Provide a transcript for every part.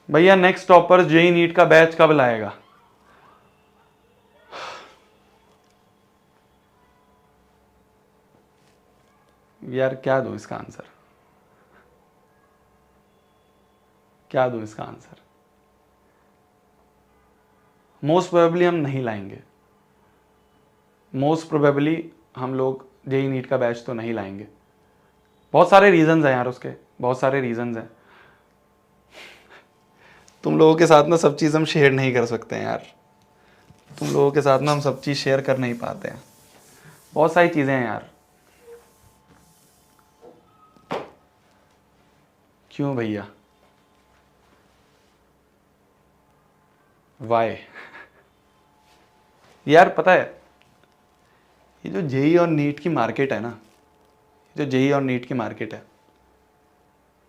भैया next topper JEE NEET का batch कब लाएगा? यार क्या दूं इसका आंसर, क्या दूं इसका आंसर? मोस्ट प्रोबेबली हम नहीं लाएंगे, मोस्ट प्रोबेबली हम लोग जेई नीट का बैच तो नहीं लाएंगे। बहुत सारे रीजंस हैं यार उसके, बहुत सारे रीजंस हैं। तुम लोगों के साथ ना सब चीज़ हम शेयर नहीं कर सकते हैं यार, तुम लोगों के साथ ना हम सब चीज़ शेयर कर नहीं पाते हैं, बहुत सारी चीज़ें हैं यार। क्यों भैया? वाई? यार पता है, ये जो जेई और नीट की मार्केट है ना, जो जेई और नीट की मार्केट है,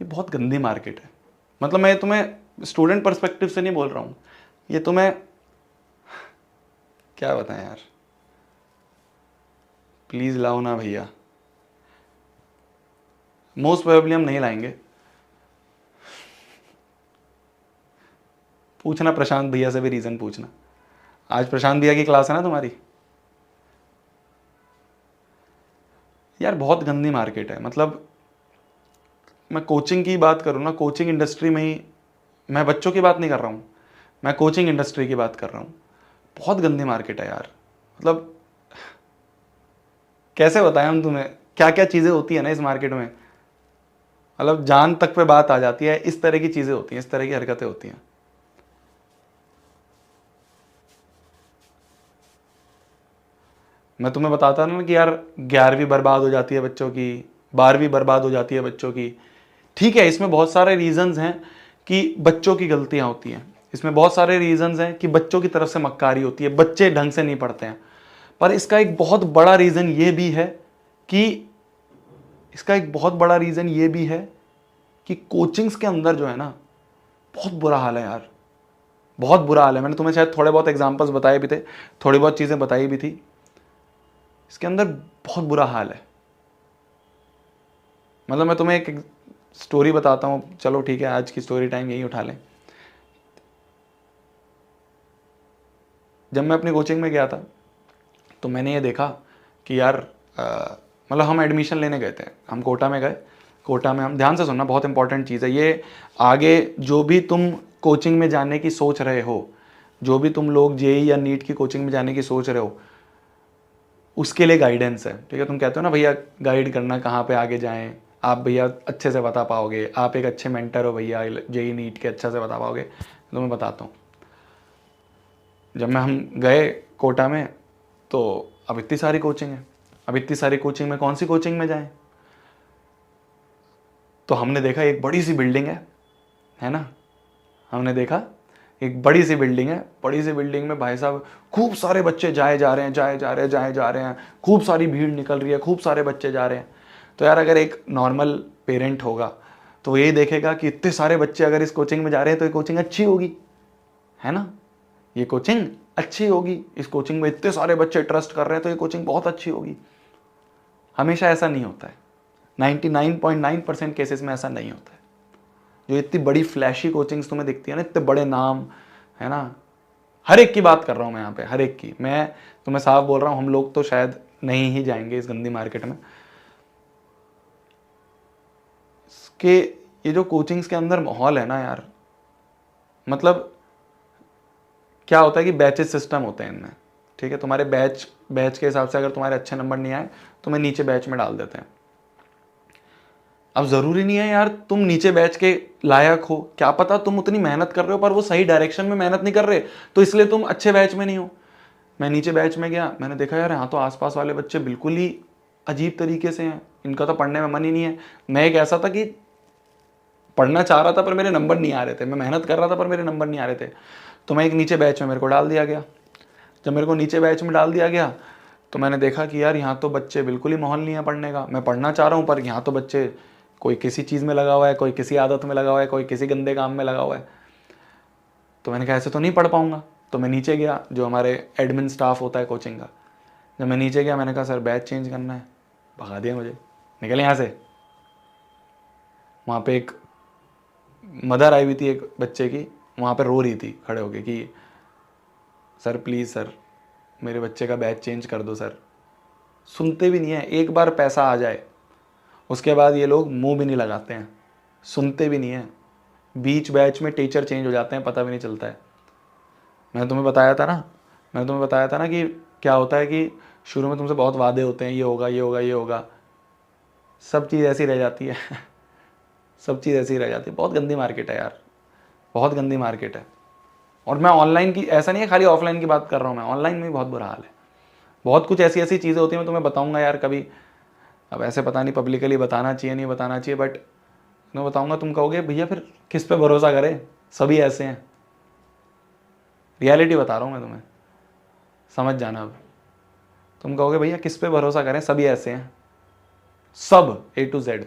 ये बहुत गंदी मार्केट है। मतलब मैं तुम्हें स्टूडेंट पर्सपेक्टिव से नहीं बोल रहा हूँ, ये तुम्हें क्या बताएं यार। प्लीज़ लाओ ना भैया, मोस्ट प्रोबेबली हम नहीं लाएंगे। पूछना प्रशांत भैया से भी रीज़न पूछना, आज प्रशांत भैया की क्लास है ना तुम्हारी। यार बहुत गंदी मार्केट है। मतलब मैं कोचिंग की बात करूँ ना, कोचिंग इंडस्ट्री में ही, मैं बच्चों की बात नहीं कर रहा हूँ, मैं कोचिंग इंडस्ट्री की बात कर रहा हूँ। बहुत गंदी मार्केट है यार। मतलब कैसे बताएं हम तुम्हें, क्या क्या चीज़ें होती है ना इस मार्केट में, मतलब जान तक पे बात आ जाती है। इस तरह की चीज़ें होती हैं, इस तरह की हरकतें होती हैं। मैं तुम्हें बताता ना कि यार 11वीं बर्बाद हो जाती है बच्चों की, 12वीं बर्बाद हो जाती है बच्चों की। ठीक है, इसमें बहुत सारे रीजंस हैं कि बच्चों की गलतियां होती हैं, इसमें बहुत सारे रीजंस हैं कि बच्चों की तरफ से मक्कारी होती है, बच्चे ढंग से नहीं पढ़ते हैं। पर इसका एक बहुत बड़ा रीजन ये भी है कि इसका एक बहुत बड़ा रीजन ये भी है कि कोचिंग्स के अंदर जो है ना, बहुत बुरा हाल है यार, बहुत बुरा हाल है। मैंने तुम्हें शायद थोड़े बहुत एग्जांपल्स बताए भी थे, थोड़ी बहुत चीज़ें बताई भी थी। इसके अंदर बहुत बुरा हाल है। मतलब मैं तुम्हें एक स्टोरी बताता हूँ, चलो ठीक है, आज की स्टोरी टाइम यही उठा लें। जब मैं अपनी कोचिंग में गया था तो मैंने ये देखा कि यार मतलब हम एडमिशन लेने गए थे, हम कोटा में गए। कोटा में हम, ध्यान से सुनना, बहुत इंपॉर्टेंट चीज़ है ये। आगे जो भी तुम कोचिंग में जाने की सोच रहे हो, जो भी तुम लोग जेई या नीट की कोचिंग में जाने की सोच रहे हो, उसके लिए गाइडेंस है। ठीक है, तुम कहते हो ना भैया गाइड करना कहाँ पे आगे जाएं, आप भैया अच्छे से बता पाओगे, आप एक अच्छे मेंटर हो भैया, जेई नीट के अच्छा से बता पाओगे। तो मैं बताता हूँ। जब मैं हम गए कोटा में, तो अब इतनी सारी कोचिंग है, अब इतनी सारी कोचिंग में कौन सी कोचिंग में जाएं? तो हमने देखा एक बड़ी सी बिल्डिंग है ना, हमने देखा एक बड़ी सी बिल्डिंग है, बड़ी सी बिल्डिंग में भाई साहब खूब सारे बच्चे जाए जा रहे हैं, जाए जा रहे हैं, जाए जा रहे हैं, खूब सारी भीड़ निकल रही है, खूब सारे बच्चे जा रहे हैं। तो यार अगर एक नॉर्मल पेरेंट होगा तो वो यही देखेगा कि इतने सारे बच्चे अगर इस कोचिंग में जा रहे हैं तो ये कोचिंग अच्छी होगी, है ना, ये कोचिंग अच्छी होगी, इस कोचिंग में इतने सारे बच्चे ट्रस्ट कर रहे हैं तो ये कोचिंग बहुत अच्छी होगी। हमेशा ऐसा नहीं होता है, 99.9% केसेस में ऐसा नहीं होता है। जो इतनी बड़ी फ्लैशी कोचिंग्स तुम्हें दिखती है ना, इतने बड़े नाम, है ना, हर एक की बात कर रहा हूँ मैं यहाँ पे, हर एक की। मैं तुम्हें साफ बोल रहा हूँ, हम लोग तो शायद नहीं ही जाएंगे इस गंदी मार्केट में। कि ये जो कोचिंग्स के अंदर माहौल है ना यार, मतलब क्या होता है कि बैचेस सिस्टम होते हैं इनमें। ठीक है, तुम्हारे बैच बैच के हिसाब से अगर तुम्हारे अच्छे नंबर नहीं आए तो मैं नीचे बैच में डाल देते हैं। अब ज़रूरी नहीं है यार तुम नीचे बैच के लायक हो, क्या पता तुम उतनी मेहनत कर रहे हो पर वो सही डायरेक्शन में मेहनत नहीं कर रहे, तो इसलिए तुम अच्छे बैच में नहीं हो। मैं नीचे बैच में गया, मैंने देखा यार यहाँ तो आसपास वाले बच्चे बिल्कुल ही अजीब तरीके से हैं, इनका तो पढ़ने में मन ही नहीं है। मैं एक ऐसा था कि पढ़ना चाह रहा था पर मेरे नंबर नहीं आ रहे थे, मैं मेहनत कर रहा था पर मेरे नंबर नहीं आ रहे थे। तो मैं एक नीचे बैच में मेरे को डाल दिया गया। जब मेरे को नीचे बैच में डाल दिया गया तो मैंने देखा कि यार यहाँ तो बच्चे बिल्कुल ही माहौल नहीं है पढ़ने का। मैं पढ़ना चाह रहा हूँ पर यहाँ तो बच्चे, कोई किसी चीज़ में लगा हुआ है, कोई किसी आदत में लगा हुआ है, कोई किसी गंदे काम में लगा हुआ है। तो मैंने कहा ऐसे तो नहीं पढ़ पाऊंगा। तो मैं नीचे गया, जो हमारे एडमिन स्टाफ होता है कोचिंग का, जब मैं नीचे गया मैंने कहा सर बैच चेंज करना है। भगा दिया मुझे, निकल यहाँ से। वहाँ पे एक मदर आई हुई थी एक बच्चे की, वहाँ पे रो रही थी खड़े होके कि सर प्लीज़ सर मेरे बच्चे का बैच चेंज कर दो सर। सुनते भी नहीं है, एक बार पैसा आ जाए उसके बाद ये लोग मुंह भी नहीं लगाते हैं, सुनते भी नहीं है। बीच बैच में टीचर चेंज हो जाते हैं, पता भी नहीं चलता है। मैंने तुम्हें बताया था ना, कि क्या होता है कि शुरू में तुमसे बहुत वादे होते हैं, ये होगा ये होगा ये होगा, सब चीज़ ऐसी रह जाती है सब चीज़ ऐसी रह जाती है। बहुत गंदी मार्केट है यार, बहुत गंदी मार्केट है। और मैं ऑनलाइन की, ऐसा नहीं है खाली ऑफलाइन की बात कर रहा हूँ, मैं ऑनलाइन में भी बहुत बुरा हाल है। बहुत कुछ ऐसी ऐसी चीज़ें होती हैं, मैं तुम्हें बताऊंगा यार कभी। अब ऐसे पता नहीं पब्लिकली बताना चाहिए नहीं बताना चाहिए, बट मैं बताऊंगा, तुम कहोगे भैया फिर किस पे भरोसा करें, सभी ऐसे हैं। रियलिटी बता रहा हूँ मैं तुम्हें, समझ जाना। अब तुम कहोगे भैया किस पे भरोसा करें, सभी ऐसे हैं, सब A to Z।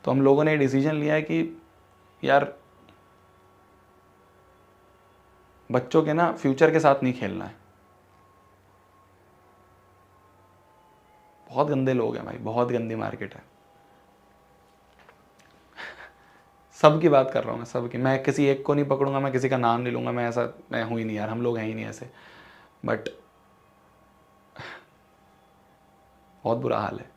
तो हम लोगों ने डिसीजन लिया है कि यार बच्चों के ना फ्यूचर के साथ नहीं खेलना है। बहुत गंदे लोग हैं भाई, बहुत गंदी मार्केट है। सब की बात कर रहा हूँ मैं, सब की। मैं किसी एक को नहीं पकड़ूंगा, मैं किसी का नाम नहीं लूंगा, मैं ऐसा मैं हूँ ही नहीं यार, हम लोग हैं ही नहीं ऐसे। बट बहुत बुरा हाल है।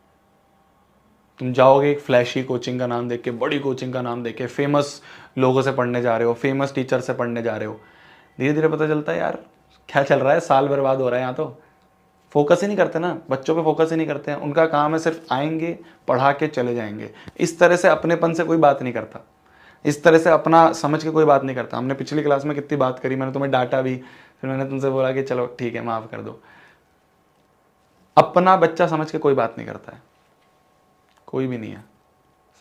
तुम जाओगे एक फ्लैशी कोचिंग का नाम देख के, बड़ी कोचिंग का नाम देख के, फेमस लोगों से पढ़ने जा रहे हो, फेमस टीचर से पढ़ने जा रहे हो, धीरे धीरे पता चलता है यार क्या चल रहा है, साल बर्बाद हो रहा है यहाँ। तो फोकस ही नहीं करते ना, बच्चों पे फोकस ही नहीं करते हैं। उनका काम है सिर्फ आएंगे, पढ़ा के चले जाएंगे। इस तरह से अपनेपन से कोई बात नहीं करता, इस तरह से अपना समझ के कोई बात नहीं करता। हमने पिछली क्लास में कितनी बात करी, मैंने तुम्हें डांटा भी, फिर मैंने तुमसे बोला कि चलो ठीक है माफ़ कर दो। अपना बच्चा समझ के कोई बात नहीं करता है, कोई भी नहीं है।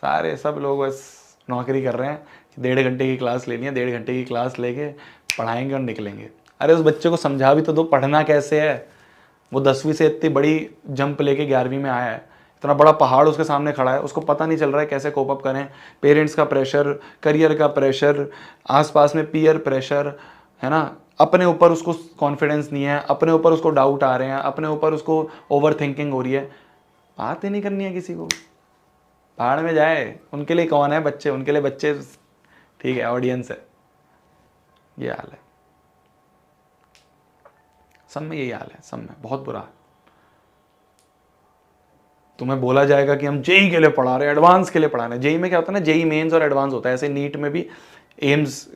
सारे सब लोग बस नौकरी कर रहे हैं कि 1.5 घंटे की क्लास लेनी है, 1.5 घंटे की क्लास लेके पढ़ाएंगे और निकलेंगे। अरे उस बच्चे को समझा भी तो दो पढ़ना कैसे है। वो 10वीं से इतनी बड़ी जंप लेके 11वीं में आया है, इतना बड़ा पहाड़ उसके सामने खड़ा है, उसको पता नहीं चल रहा है कैसे कोप अप करें। पेरेंट्स का प्रेशर, करियर का प्रेशर, आसपास में पीयर प्रेशर है ना, अपने ऊपर उसको कॉन्फिडेंस नहीं है, अपने ऊपर उसको डाउट आ रहे हैं, अपने ऊपर उसको ओवर थिंकिंग हो रही है। बात ही नहीं करनी है किसी को, पहाड़ में जाए। उनके लिए कौन है बच्चे, उनके लिए बच्चे ठीक है ऑडियंस है। ये हाल है, सब में यही हाल है, सब में बहुत बुरा। तुम्हें बोला जाएगा कि हम जेई के लिए पढ़ा रहे हैं, एडवांस के लिए पढ़ा रहे हैं। जेई में क्या होता है ना, जेई मेंस और एडवांस होता है, ऐसे नीट में भी एम्स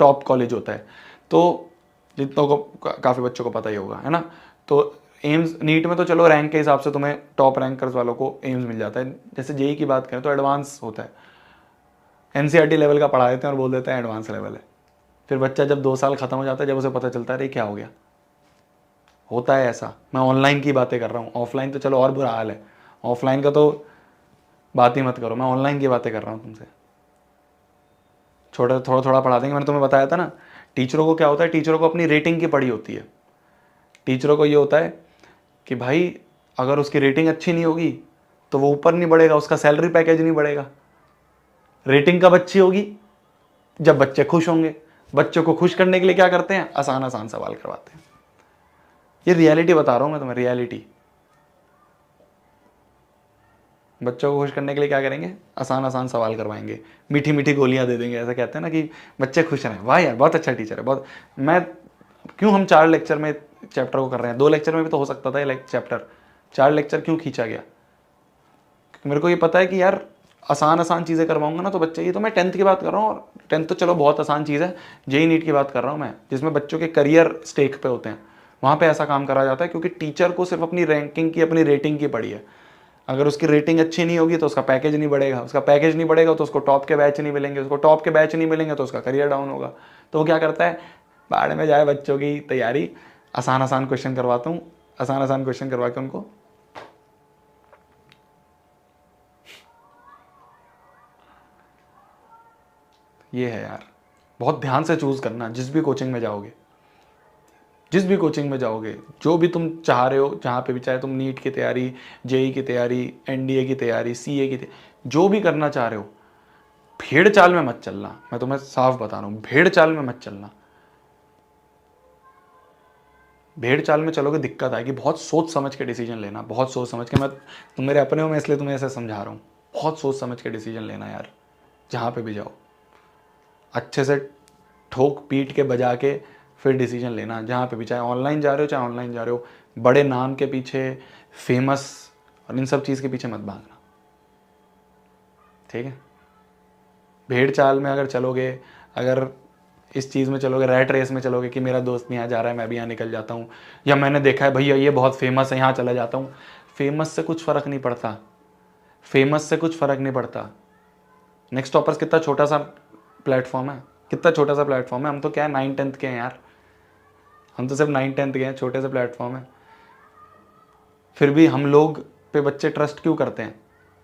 टॉप कॉलेज होता है। तो जितनों को काफ़ी बच्चों को पता ही होगा है ना। तो एम्स नीट में तो चलो रैंक के हिसाब से तुम्हें टॉप रैंकर्स वालों को एम्स मिल जाता है। जैसे जेई की बात करें तो एडवांस होता है, एनसीईआरटी लेवल का पढ़ा देते हैं और बोल देते हैं एडवांस लेवल है। फिर बच्चा जब 2 साल खत्म हो जाता है, जब उसे पता चलता है अरे क्या हो गया, होता है ऐसा। मैं ऑनलाइन की बातें कर रहा हूँ, ऑफलाइन तो चलो और बुरा हाल है, ऑफलाइन का तो बात ही मत करो। मैं ऑनलाइन की बातें कर रहा हूँ तुमसे। थोड़ा थोड़ा पढ़ा देंगे। मैंने तुम्हें बताया था ना, टीचरों को क्या होता है, टीचरों को अपनी रेटिंग की पड़ी होती है। टीचरों को ये होता है कि भाई अगर उसकी रेटिंग अच्छी नहीं होगी तो वो ऊपर नहीं बढ़ेगा, उसका सैलरी पैकेज नहीं बढ़ेगा। रेटिंग कब अच्छी होगी, जब बच्चे खुश होंगे। बच्चों को खुश करने के लिए क्या करते हैं, आसान आसान सवाल करवाते हैं। ये रियलिटी बता रहा हूं मैं तुम्हें, रियलिटी। बच्चों को खुश करने के लिए क्या करेंगे, आसान आसान सवाल करवाएंगे, मीठी मीठी गोलियां दे देंगे। ऐसा कहते हैं ना कि बच्चे खुश रहें, वाह यार बहुत अच्छा टीचर है, बहुत। मैं क्यों, हम 4 लेक्चर में चैप्टर को कर रहे हैं, 2 लेक्चर में भी तो हो सकता था ये चैप्टर। 4 लेक्चर क्यों खींचा गया, क्योंकि मेरे को ये पता है कि यार आसान आसान चीज़ें करवाऊंगा ना तो बच्चे, ये तो मैं 10th की बात कर रहा हूँ, और 10th तो चलो बहुत आसान चीज़ है। जेई नीट की बात कर रहा हूँ मैं, जिसमें बच्चों के करियर स्टेक पे होते हैं, वहाँ पे ऐसा काम करा जाता है। क्योंकि टीचर को सिर्फ अपनी रैंकिंग की, अपनी रेटिंग की पड़ी है। अगर उसकी रेटिंग अच्छी नहीं होगी तो उसका पैकेज नहीं बढ़ेगा, उसका पैकेज नहीं बढ़ेगा तो उसको टॉप के बैच नहीं मिलेंगे, उसको टॉप के बैच नहीं मिलेंगे तो उसका करियर डाउन होगा। तो वो क्या करता है, बाढ़ में जाए बच्चों की तैयारी, आसान आसान क्वेश्चन करवाता हूँ, आसान आसान क्वेश्चन करवा के उनको ये है यार। बहुत ध्यान से चूज करना जिस भी कोचिंग में जाओगे, जिस भी कोचिंग में जाओगे, जो भी तुम चाह रहे हो, जहाँ पे भी, चाहे तुम नीट की तैयारी, जेई की तैयारी, एनडीए की तैयारी, सीए की तैयारी, जो भी करना चाह रहे हो, भेड़ चाल में मत चलना। मैं तुम्हें साफ बता रहा हूँ, भेड़ चाल में मत चलना। भेड़ चाल में चलोगे दिक्कत आएगी। बहुत सोच समझ के डिसीजन लेना, बहुत सोच समझ के। मैं, तुम मेरे अपने हो, मैं इसलिए तुम्हें ऐसे समझा रहा हूँ। बहुत सोच समझ के डिसीजन लेना यार, जहाँ पे भी जाओ अच्छे से ठोक पीट के बजा के फिर डिसीजन लेना, जहाँ पे भी, चाहे ऑनलाइन जा रहे हो चाहे ऑनलाइन जा रहे हो, बड़े नाम के पीछे, फेमस और इन सब चीज़ के पीछे मत भागना, ठीक है। भेड़ चाल में अगर चलोगे, अगर इस चीज़ में चलोगे, रैट रेस में चलोगे कि मेरा दोस्त भी यहाँ जा रहा है मैं भी यहाँ निकल जाता हूँ, या मैंने देखा है भैया ये बहुत फेमस है यहाँ चला जाता हूँ, फेमस से कुछ फ़र्क नहीं पड़ता, फेमस से कुछ फ़र्क नहीं पड़ता। नेक्स्ट टॉपर्स कितना छोटा सा प्लेटफॉर्म है, कितना छोटा सा प्लेटफॉर्म है, हम तो क्या है 9th-10th के हैं यार, हम तो सिर्फ 9th-10th के हैं, छोटे से प्लेटफॉर्म है। फिर भी हम लोग पे बच्चे ट्रस्ट क्यों करते हैं?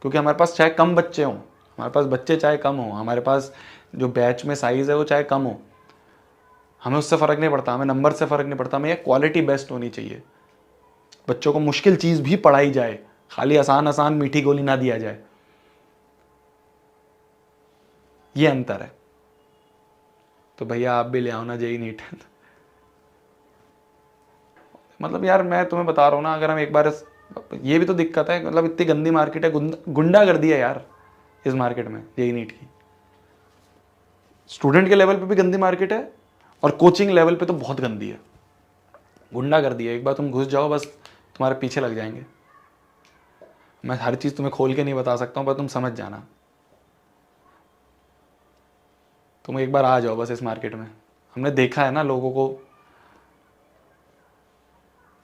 क्योंकि हमारे पास चाहे कम बच्चे हों, हमारे पास बच्चे चाहे कम हों, हमारे पास जो बैच में साइज़ है वो चाहे कम हो, हमें उससे फ़र्क नहीं पड़ता, हमें नंबर से फ़र्क नहीं पड़ता, हमें ये क्वालिटी बेस्ट होनी चाहिए। बच्चों को मुश्किल चीज़ भी पढ़ाई जाए, खाली आसान आसान मीठी गोली ना दिया जाए, ये अंतर है। तो भैया आप भी ले आओ ना जेईई नीट। मतलब यार मैं तुम्हें बता रहा हूँ ना, अगर हम एक बार, ये भी तो दिक्कत है, मतलब इतनी गंदी मार्केट है, गुंडागर्दी है यार इस मार्केट में जेईई नीट की। स्टूडेंट के लेवल पे भी गंदी मार्केट है और कोचिंग लेवल पे तो बहुत गंदी है, गुंडागर्दी है। एक बार तुम घुस जाओ बस तुम्हारे पीछे लग जाएंगे। मैं हर चीज़ तुम्हें खोल के नहीं बता सकता हूँ, पर तुम समझ जाना, तुम एक बार आ जाओ बस इस मार्केट में। हमने देखा है ना, लोगों को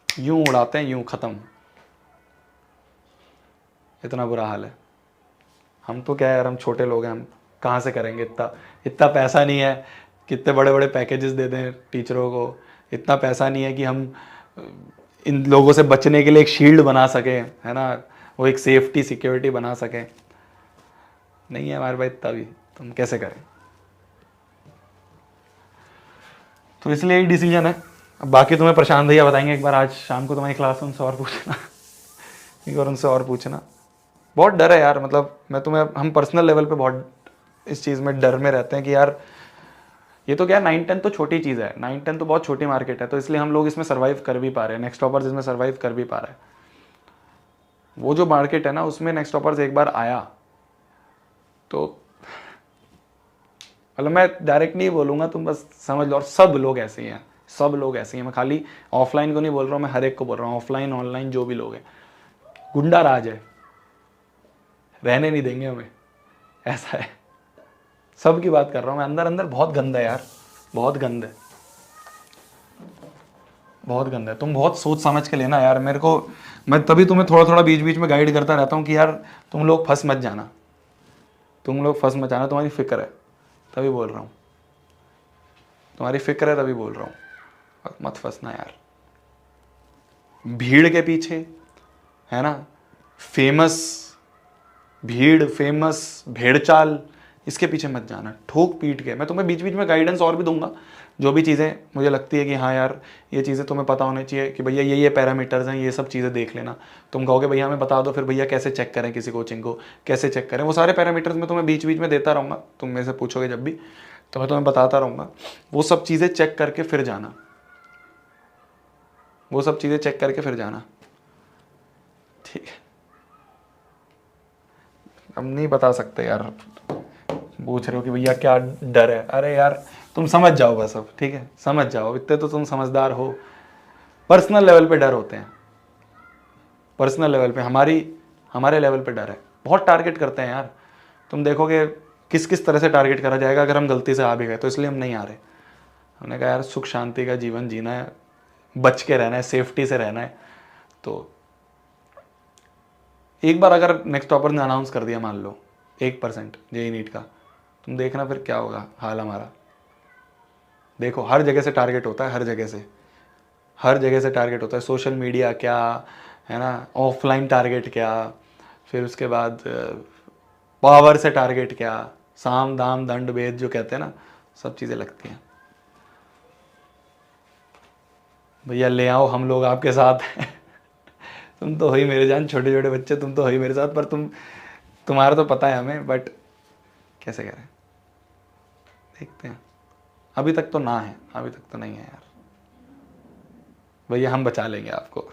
यूं उड़ाते हैं, यूं खत्म, इतना बुरा हाल है। हम तो क्या है यार, हम छोटे लोग हैं, हम कहाँ से करेंगे, इतना इतना पैसा नहीं है, कितने बड़े बड़े पैकेजेस दे दें टीचरों को, इतना पैसा नहीं है कि हम इन लोगों से बचने के लिए एक शील्ड बना सकें, है ना, वो एक सेफ्टी सिक्योरिटी बना सकें, नहीं है हमारे पास इतना भी, तो हम कैसे करें। तो इसलिए एक डिसीजन है। अब बाकी तुम्हें प्रशांत भैया बताएंगे, एक बार आज शाम को तुम्हारी क्लास में उनसे और पूछना, एक बार उनसे और पूछना। बहुत डर है यार, मतलब मैं तुम्हें, हम पर्सनल लेवल पे बहुत इस चीज़ में डर में रहते हैं कि यार ये तो क्या 9-10 तो छोटी चीज़ है, 9-10 तो बहुत छोटी मार्केट है, तो इसलिए हम लोग इसमें सर्वाइव कर भी पा रहे हैं, नेक्स्ट टॉपर्स इसमें सर्वाइव कर भी पा रहे हैं। वो जो मार्केट है ना, उसमें नेक्स्ट टॉपर्स एक बार आया तो, मतलब मैं डायरेक्ट नहीं बोलूँगा, तुम बस समझ लो। और सब लोग ऐसे ही हैं, सब लोग ऐसे ही हैं, मैं खाली ऑफलाइन को नहीं बोल रहा हूँ, मैं हर एक को बोल रहा हूँ, ऑफलाइन ऑनलाइन जो भी लोग हैं, गुंडा राज है, रहने नहीं देंगे हमें, ऐसा है। सब की बात कर रहा हूँ मैं, अंदर अंदर बहुत गंदा है यार, बहुत गंद है, बहुत गंदा है। तुम बहुत सोच समझ के लेना यार, मेरे को, मैं तभी तुम्हें थोड़ा थोड़ा बीच बीच में गाइड करता रहता हूँ कि यार तुम लोग फंस मत जाना, तुम लोग फंस मत जाना, तुम्हारी फिक्र है तभी बोल रहा हूँ, तुम्हारी फिक्र है तभी बोल रहा हूँ, मत फंसना यार भीड़ के पीछे, है ना, फेमस भीड़, फेमस भेड़चाल, इसके पीछे मत जाना ठोक पीट के। मैं तुम्हें बीच बीच में गाइडेंस और भी दूंगा, जो भी चीज़ें मुझे लगती है कि हाँ यार ये चीज़ें तुम्हें पता होनी चाहिए कि भैया ये पैरामीटर्स हैं, ये सब चीज़ें देख लेना। तुम कहोगे भैया हमें बता दो, फिर भैया कैसे चेक करें किसी कोचिंग को, कैसे चेक करें, वो सारे पैरामीटर्स मैं तुम्हें बीच बीच में देता रहूँगा, तुम मेरे से पूछोगे जब भी तो मैं तुम्हें बताता रहूँगा। वो सब चीज़ें चेक करके फिर जाना, वो सब चीज़ें चेक करके फिर जाना, ठीक है। अब नहीं बता सकते यार, पूछ रहे हो कि भैया क्या डर है, अरे यार तुम समझ जाओ बस अब, ठीक है, समझ जाओ, इतने तो तुम समझदार हो। पर्सनल लेवल पे डर होते हैं, पर्सनल लेवल पे हमारे लेवल पे डर है, बहुत टारगेट करते हैं यार। तुम देखोगे किस किस तरह से टारगेट करा जाएगा अगर हम गलती से आ भी गए, तो इसलिए हम नहीं आ रहे। हमने कहा यार सुख शांति का जीवन जीना है, बच के रहना है, सेफ्टी से रहना है। तो एक बार अगर नेक्स्ट टॉपर ने अनाउंस कर दिया, मान लो 1% जेईई नीट का, तुम देखना फिर क्या होगा हाल हमारा। देखो हर जगह से टारगेट होता है, हर जगह से टारगेट होता है, सोशल मीडिया क्या है ना, ऑफलाइन टारगेट क्या, फिर उसके बाद पावर से टारगेट क्या, साम दाम दंड भेद जो कहते हैं ना, सब चीज़ें लगती हैं। भैया ले आओ, हम लोग आपके साथ हैं। तुम तो हो ही मेरे जान, छोटे छोटे बच्चे, तुम तो हो ही मेरे साथ, पर तुम्हारा तो पता है हमें, बट कैसे करें, देखते हैं। अभी तक तो ना है, अभी तक तो नहीं है यार, भैया हम बचा लेंगे आपको।